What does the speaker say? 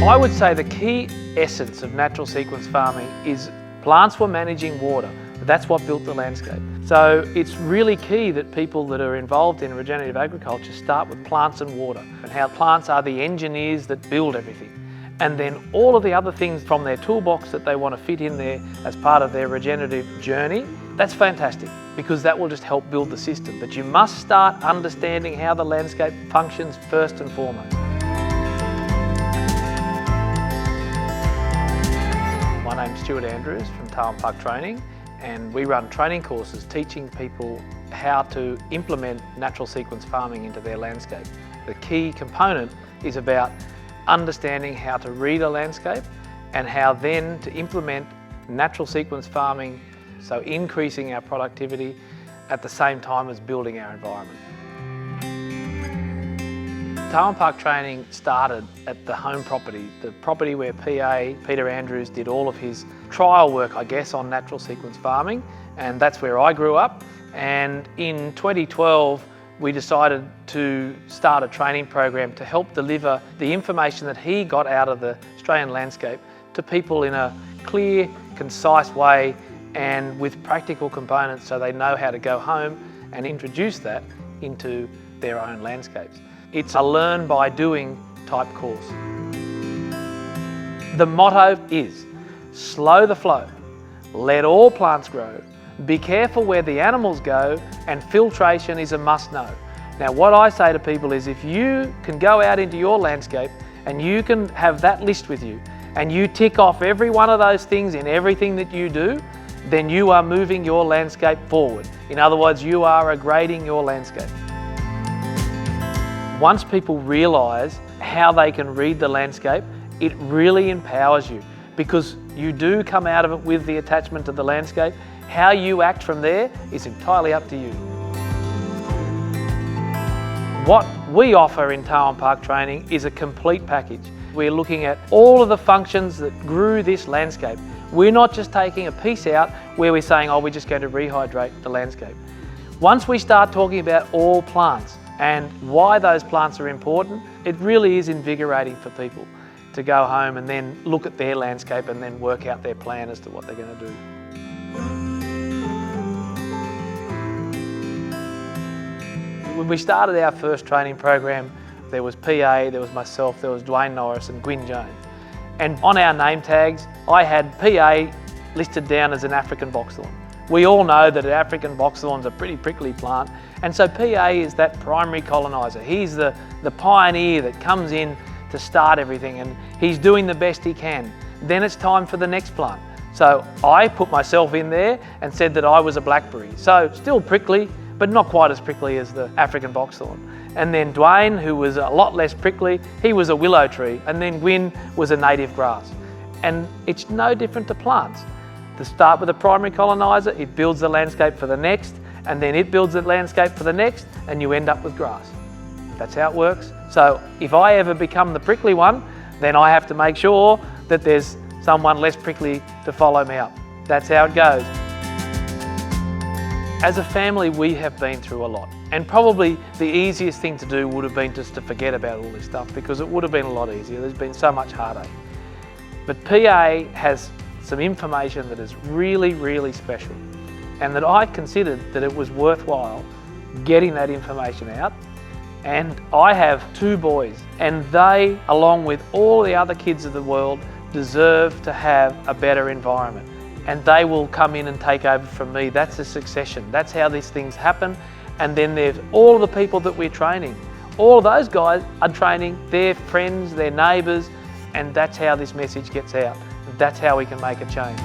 I would say the key essence of natural sequence farming is plants were managing water. That's what built the landscape. So it's really key that people that are involved in regenerative agriculture start with plants and water, and how plants are the engineers that build everything. And then all of the other things from their toolbox that they want to fit in there as part of their regenerative journey, that's fantastic, because that will just help build the system. But you must start understanding how the landscape functions first and foremost. My name's Stuart Andrews from Tarwyn Park Training, and we run training courses teaching people how to implement natural sequence farming into their landscape. The key component is about understanding how to read a landscape and how then to implement natural sequence farming, so increasing our productivity at the same time as building our environment. Tarwyn Park Training started at the home property, the property where PA, Peter Andrews, did all of his trial work, I guess, on natural sequence farming, and that's where I grew up. And in 2012, we decided to start a training program to help deliver the information that he got out of the Australian landscape to people in a clear, concise way and with practical components, so they know how to go home and introduce that into their own landscapes. It's a learn by doing type course. The motto is slow the flow, let all plants grow, be careful where the animals go, and filtration is a must know. Now what I say to people is, if you can go out into your landscape and you can have that list with you and you tick off every one of those things in everything that you do, then you are moving your landscape forward. In other words, you are grading your landscape. Once people realise how they can read the landscape, it really empowers you, because you do come out of it with the attachment to the landscape. How you act from there is entirely up to you. What we offer in Tarwyn Park Training is a complete package. We're looking at all of the functions that grew this landscape. We're not just taking a piece out where we're saying, oh, we're just going to rehydrate the landscape. Once we start talking about all plants and why those plants are important, it really is invigorating for people to go home and then look at their landscape and then work out their plan as to what they're going to do. When we started our first training program, there was PA, there was myself, there was Dwayne Norris and Gwyn Jones. And on our name tags, I had PA listed down as an African boxthorn. We all know that an African boxthorn's a pretty prickly plant, and so PA is that primary coloniser. He's the pioneer that comes in to start everything, and he's doing the best he can. Then it's time for the next plant. So I put myself in there and said that I was a blackberry. So still prickly, but not quite as prickly as the African boxthorn. And then Dwayne, who was a lot less prickly, he was a willow tree. And then Gwyn was a native grass. And it's no different to plants. To start with a primary coloniser, it builds the landscape for the next, and then it builds the landscape for the next, and you end up with grass. That's how it works. So if I ever become the prickly one, then I have to make sure that there's someone less prickly to follow me up. That's how it goes. As a family, we have been through a lot, and probably the easiest thing to do would have been just to forget about all this stuff, because it would have been a lot easier. There's been so much heartache. But PA has some information that is really, really special, and that I considered that it was worthwhile getting that information out. And I have 2 boys, and they, along with all the other kids of the world, deserve to have a better environment. And they will come in and take over from me. That's a succession. That's how these things happen. And then there's all of the people that we're training. All of those guys are training their friends, their neighbours, and that's how this message gets out. That's how we can make a change.